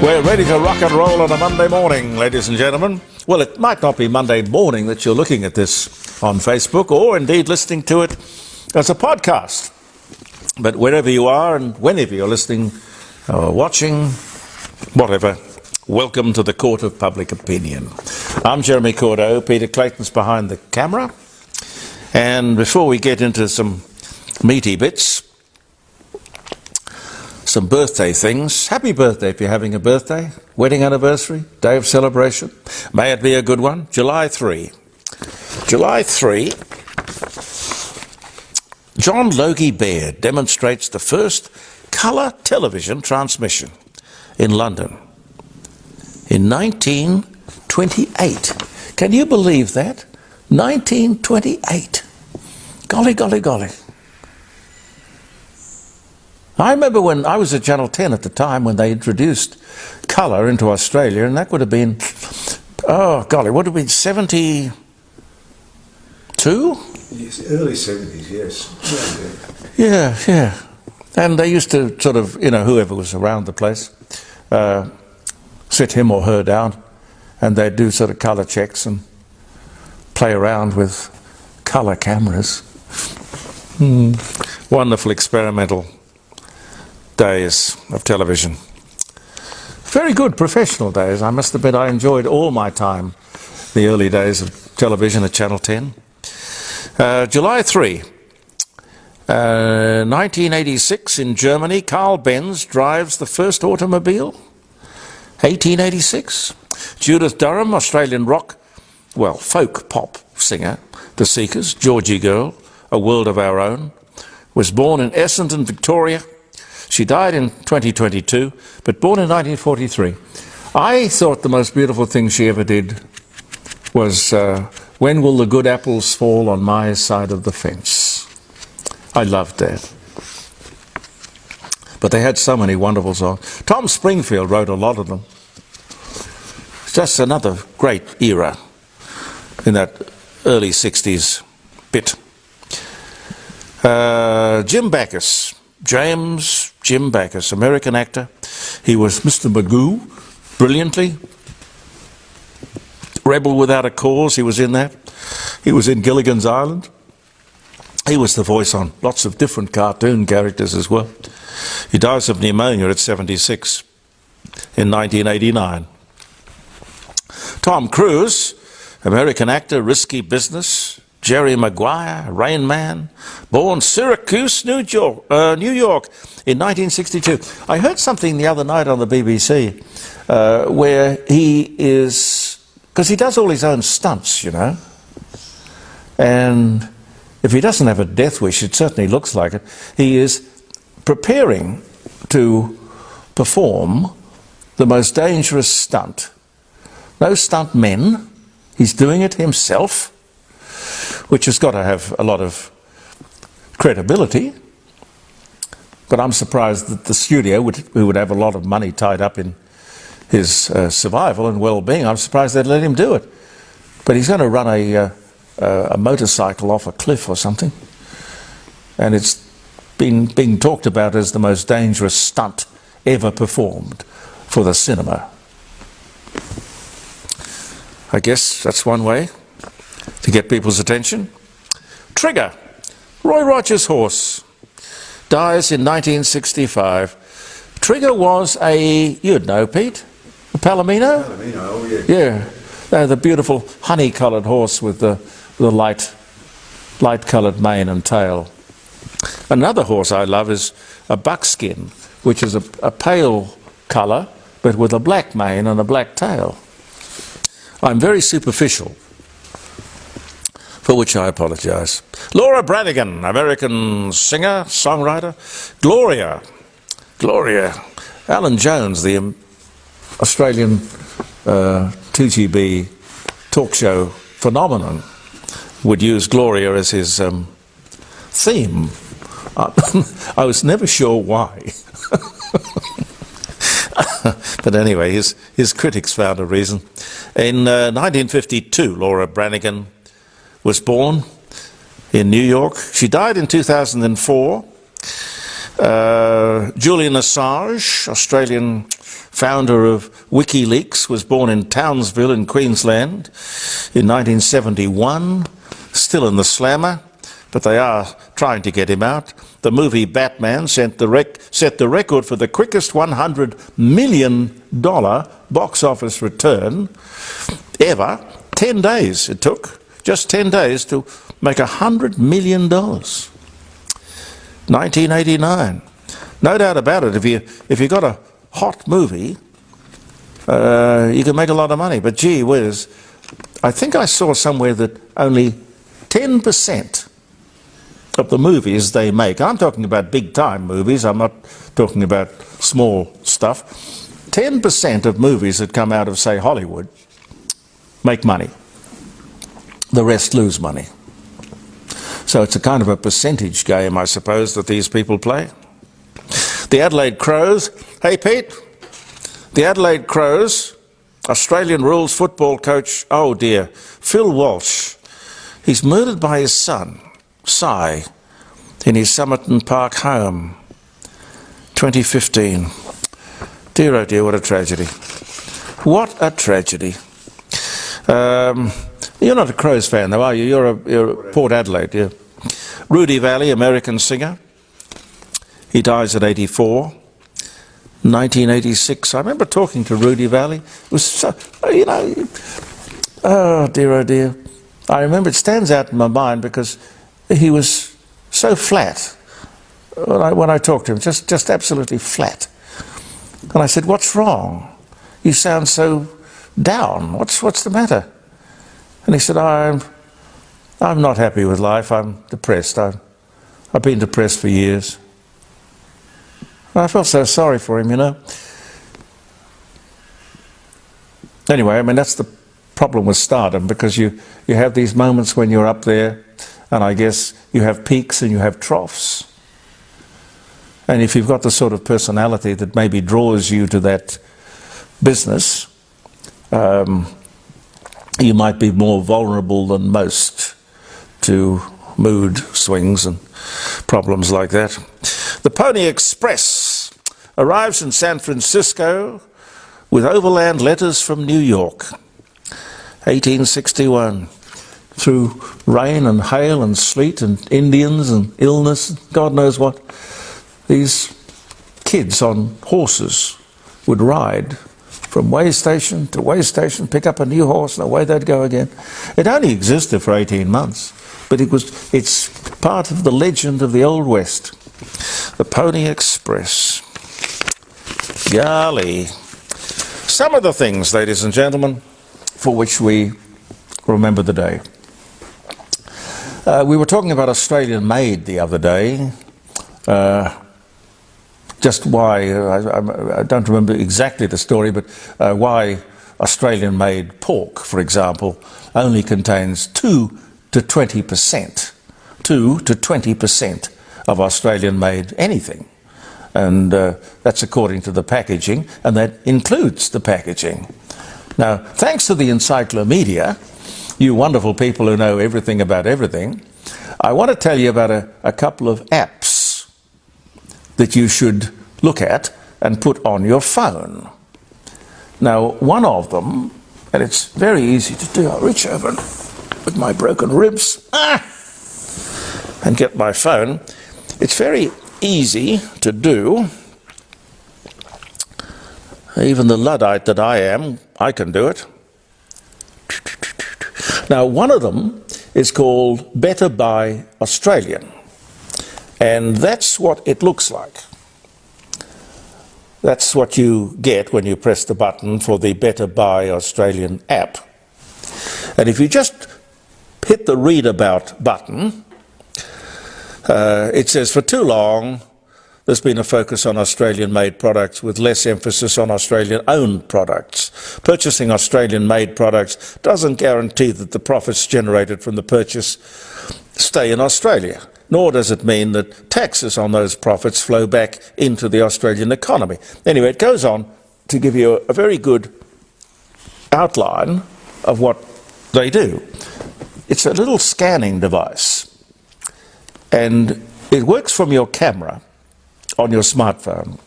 We're ready to rock and roll on a Monday morning, ladies and gentlemen. Well, it might not be Monday morning that you're looking at this on Facebook or indeed listening to it as a podcast. But wherever you are and whenever you're listening or watching, whatever, welcome to the Court of Public Opinion. I'm Jeremy Cordeaux. Peter Clayton's behind the camera. And before we get into some meaty bits, some birthday things. Happy birthday if you're having a birthday, wedding anniversary, day of celebration. May it be a good one. July 3. July 3, John Logie Baird demonstrates the first colour television transmission in London in 1928. Can you believe that? 1928. Golly, golly, golly. I remember when I was at Channel 10 at the time when they introduced colour into Australia, and that would have been, oh golly, would have been 72? Yes, early 70s, yes. Yeah. And they used to sort of, whoever was around the place, sit him or her down, and they'd do sort of colour checks and play around with colour cameras. Wonderful experimental days of television. Very good professional days. I must admit I enjoyed all my time, the early days of television at Channel 10. July 3, 1986 in Germany, Carl Benz drives the first automobile. 1886. Judith Durham, Australian folk pop singer, The Seekers, Georgie Girl, A World of Our Own, was born in Essendon, Victoria. She died in 2022, but born in 1943. I thought the most beautiful thing she ever did was When Will the Good Apples Fall on My Side of the Fence? I loved that. But they had so many wonderful songs. Tom Springfield wrote a lot of them. It's just another great era in that early 60s bit. Jim Backus. Jim Backus, American actor. He was Mr. Magoo, brilliantly. Rebel Without a Cause, he was in that. He was in Gilligan's Island. He was the voice on lots of different cartoon characters as well. He dies of pneumonia at 76 in 1989. Tom Cruise, American actor, Risky Business. Jerry Maguire, Rain Man, born Syracuse, New York in 1962. I heard something the other night on the BBC where he is, because he does all his own stunts, and if he doesn't have a death wish, it certainly looks like it, he is preparing to perform the most dangerous stunt. No stunt men, he's doing it himself, which has got to have a lot of credibility. But I'm surprised that the studio, who would have a lot of money tied up in his survival and well-being, I'm surprised they'd let him do it. But he's going to run a motorcycle off a cliff or something. And it's being talked about as the most dangerous stunt ever performed for the cinema. I guess that's one way to get people's attention. Trigger, Roy Rogers' horse, dies in 1965. Trigger was you'd know, Pete, a Palomino? Palomino, oh yeah. Yeah, the beautiful honey-coloured horse with the light-coloured mane and tail. Another horse I love is a buckskin, which is a pale colour, but with a black mane and a black tail. I'm very superficial, for which I apologise. Laura Branigan, American singer, songwriter. Gloria. Alan Jones, the Australian 2GB talk show phenomenon, would use Gloria as his theme. I was never sure why. But anyway, his critics found a reason. In 1952, Laura Branigan was born in New York. She died in 2004. Julian Assange, Australian founder of WikiLeaks, was born in Townsville in Queensland in 1971, still in the slammer, but they are trying to get him out. The movie Batman set the record for the quickest $100 million box office return ever. 10 days it took, just 10 days to make $100 million. 1989. No doubt about it, if you got a hot movie, you can make a lot of money. But gee whiz, I think I saw somewhere that only 10% of the movies they make, I'm talking about big time movies, I'm not talking about small stuff, 10% of movies that come out of, say, Hollywood make money. The rest lose money. So it's a kind of a percentage game, I suppose, that these people play. The Adelaide Crows. Hey, Pete. The Adelaide Crows, Australian rules football coach, oh dear, Phil Walsh. He's murdered by his son, Cy, in his Somerton Park home. 2015. Dear, oh dear, what a tragedy. What a tragedy. You're not a Crows fan, though, are you? You're a Port Adelaide, yeah. Rudy Valley, American singer. He dies at 84. 1986. I remember talking to Rudy Valley. It was so, you know, oh dear. I remember, it stands out in my mind because he was so flat when I talked to him, just absolutely flat. And I said, "What's wrong? You sound so down. What's the matter?" And he said, I'm not happy with life. I'm depressed. I've been depressed for years. And I felt so sorry for him, you know. Anyway, I mean, that's the problem with stardom, because you have these moments when you're up there, and I guess you have peaks and you have troughs. And if you've got the sort of personality that maybe draws you to that business, you might be more vulnerable than most to mood swings and problems like that. The Pony Express arrives in San Francisco with overland letters from New York. 1861. Through rain and hail and sleet and Indians and illness, God knows what, these kids on horses would ride from way station to way station, pick up a new horse, and away they'd go again. It only existed for 18 months, but it's part of the legend of the Old West. The Pony Express. Golly. Some of the things, ladies and gentlemen, for which we remember the day. We were talking about Australian made the other day. Just why, I don't remember exactly the story, but why Australian-made pork, for example, only contains 2 to 20%. 2 to 20% of Australian-made anything. And that's according to the packaging, and that includes the packaging. Now, thanks to the encyclopedia, you wonderful people who know everything about everything, I want to tell you about a couple of apps that you should look at and put on your phone. Now, one of them, and it's very easy to do, I'll reach over with my broken ribs and get my phone. It's very easy to do. Even the Luddite that I am, I can do it. Now, one of them is called Better Buy Australian, and that's what it looks like. That's what you get when you press the button for the Better Buy Australian app. And if you just hit the read about button, it says, for too long, there's been a focus on Australian-made products with less emphasis on Australian-owned products. Purchasing Australian-made products doesn't guarantee that the profits generated from the purchase stay in Australia, nor does it mean that taxes on those profits flow back into the Australian economy. Anyway, it goes on to give you a very good outline of what they do. It's a little scanning device, and it works from your camera on your smartphone.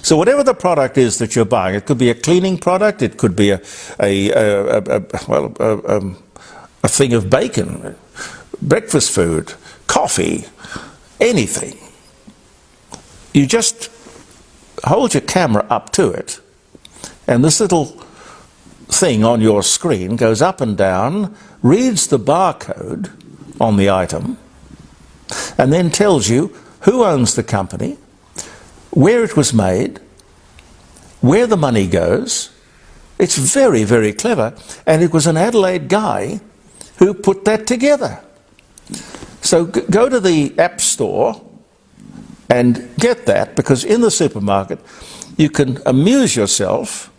So whatever the product is that you're buying, it could be a cleaning product, it could be a thing of bacon, breakfast food, coffee, anything. You just hold your camera up to it, and this little thing on your screen goes up and down, reads the barcode on the item, and then tells you who owns the company, where it was made, where the money goes. It's very, very clever, and it was an Adelaide guy who put that together. So go to the App Store and get that, because in the supermarket you can amuse yourself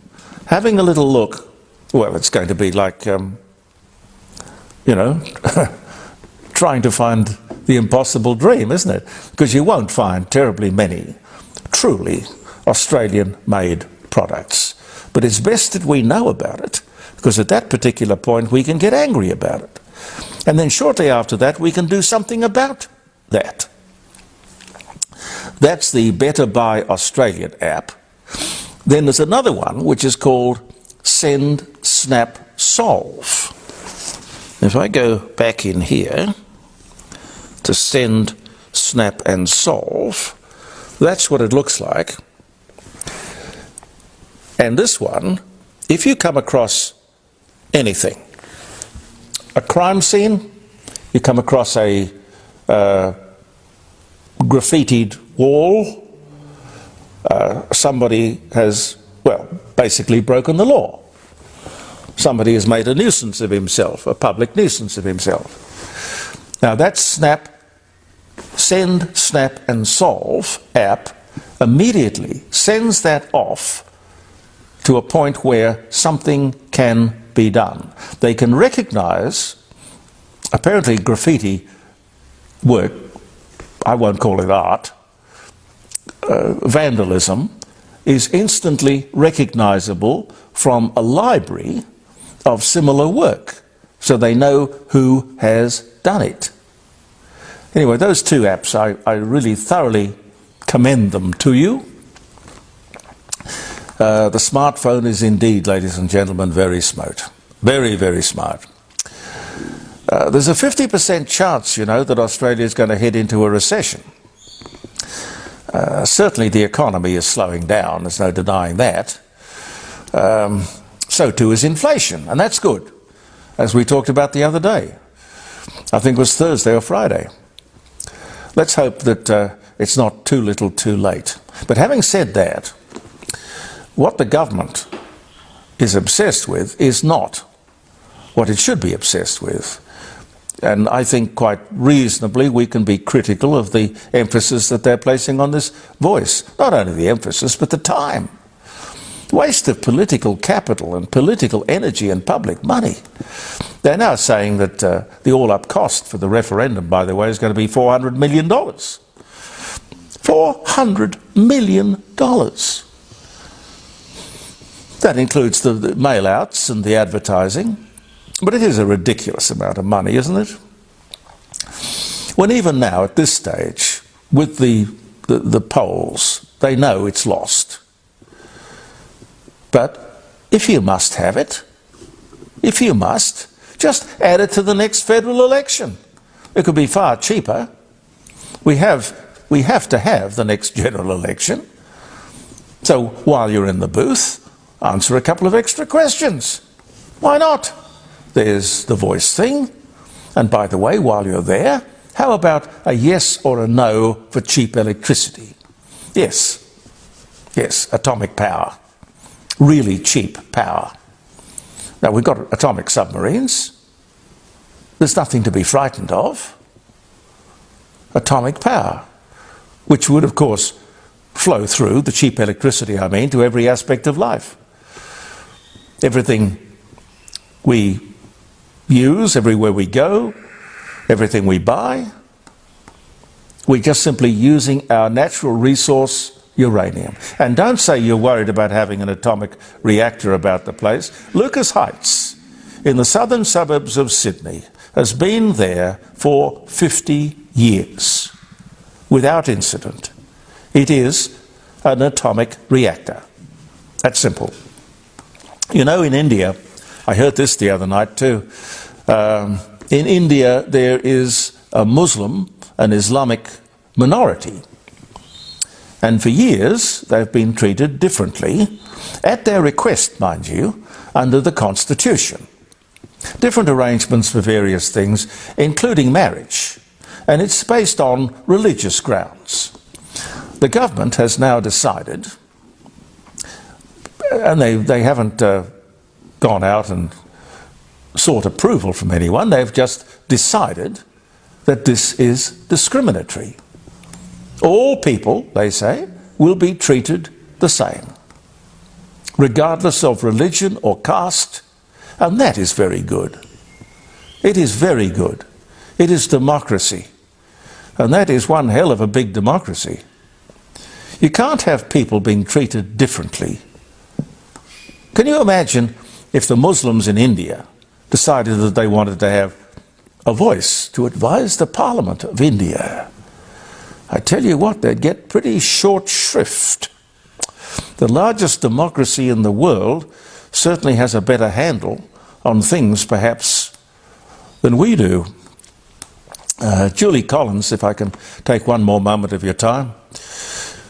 having a little look. Well, it's going to be like, you know, trying to find the impossible dream, isn't it? Because you won't find terribly many truly Australian-made products. But it's best that we know about it, because at that particular point we can get angry about it. And then shortly after that we can do something about that. That's the Better Buy Australian app. Then there's another one which is called Send, Snap, Solve. If I go back in here to Send, Snap and Solve, that's what it looks like. And this one, if you come across anything, a crime scene, you come across a graffitied wall, somebody has, well, basically broken the law. Somebody has made a nuisance of himself, a public nuisance of himself. Now that Send, Snap and Solve app immediately sends that off to a point where something can be done. They can recognize, apparently graffiti work, I won't call it art, vandalism is instantly recognizable from a library of similar work, so they know who has done it. Anyway, those two apps, I really thoroughly commend them to you. The smartphone is indeed, ladies and gentlemen, very smart. Very, very smart. There's a 50% chance, you know, that Australia is going to head into a recession. Certainly the economy is slowing down, there's no denying that. So too is inflation, and that's good, as we talked about the other day. I think it was Thursday or Friday. Let's hope that it's not too little too late. But having said that, what the government is obsessed with is not what it should be obsessed with. And I think quite reasonably we can be critical of the emphasis that they're placing on this voice. Not only the emphasis, but the time. Waste of political capital and political energy and public money. They're now saying that the all-up cost for the referendum, by the way, is going to be $400 million. $400 million. That includes the mail-outs and the advertising. But it is a ridiculous amount of money, isn't it? When even now, at this stage, with the polls, they know it's lost. But if you must have it, if you must, just add it to the next federal election. It could be far cheaper. We have to have the next general election. So while you're in the booth, answer a couple of extra questions. Why not? There's the voice thing. And by the way, while you're there, how about a yes or a no for cheap electricity? Yes. Yes, atomic power. Really cheap power. Now, we've got atomic submarines. There's nothing to be frightened of. Atomic power, which would, of course, flow through, the cheap electricity, I mean, to every aspect of life. Everything we use, everywhere we go, everything we buy, we're just simply using our natural resource, uranium. And don't say you're worried about having an atomic reactor about the place. Lucas Heights, in the southern suburbs of Sydney, has been there for 50 years without incident. It is an atomic reactor. That's simple. You know, in India, I heard this the other night too, in India there is a Muslim, an Islamic minority. And for years they've been treated differently, at their request, mind you, under the Constitution. Different arrangements for various things, including marriage. And it's based on religious grounds. The government has now decided, and they haven't gone out and sought approval from anyone, they've just decided that this is discriminatory. All people, they say, will be treated the same, regardless of religion or caste, and that is very good. It is very good. It is democracy, and that is one hell of a big democracy. You can't have people being treated differently. Can you imagine if the Muslims in India decided that they wanted to have a voice to advise the Parliament of India? I tell you what, they'd get pretty short shrift. The largest democracy in the world certainly has a better handle on things, perhaps, than we do. Julie Collins, if I can take one more moment of your time.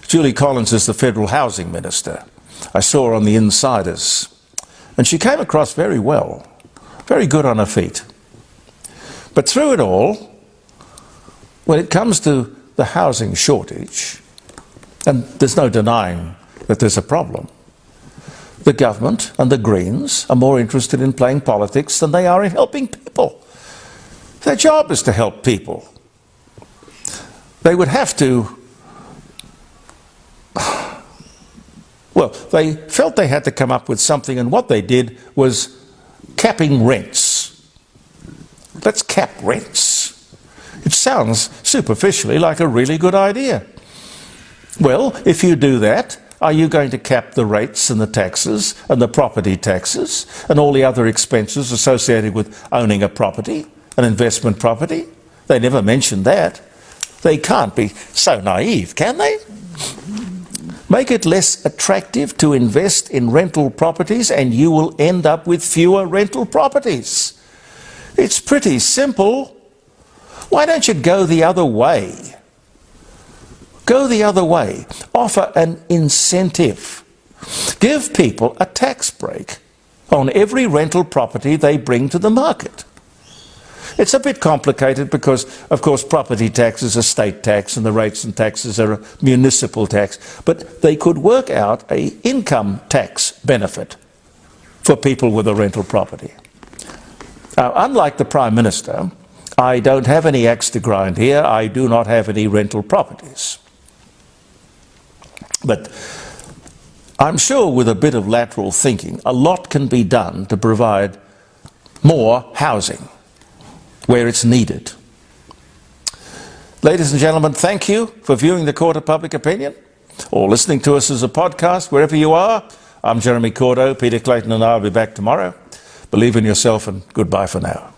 Julie Collins is the Federal Housing Minister. I saw her on the Insiders, and she came across very well, very good on her feet. But through it all, when it comes to the housing shortage, and there's no denying that there's a problem, the government and the Greens are more interested in playing politics than they are in helping people. Their job is to help people. They would have to, well, they felt they had to come up with something, and what they did was capping rents. Let's cap rents. It sounds superficially like a really good idea. Well, if you do that, are you going to cap the rates and the taxes and the property taxes and all the other expenses associated with owning a property, an investment property? They never mentioned that. They can't be so naive, can they? Make it less attractive to invest in rental properties and you will end up with fewer rental properties. It's pretty simple. Why don't you go the other way? Go the other way. Offer an incentive. Give people a tax break on every rental property they bring to the market. It's a bit complicated because, of course, property tax is a state tax and the rates and taxes are a municipal tax, but they could work out an income tax benefit for people with a rental property. Now, unlike the Prime Minister, I don't have any axe to grind here. I do not have any rental properties. But I'm sure with a bit of lateral thinking, a lot can be done to provide more housing where it's needed. Ladies and gentlemen, thank you for viewing the Court of Public Opinion or listening to us as a podcast, wherever you are. I'm Jeremy Cordo. Peter Clayton and I will be back tomorrow. Believe in yourself, and goodbye for now.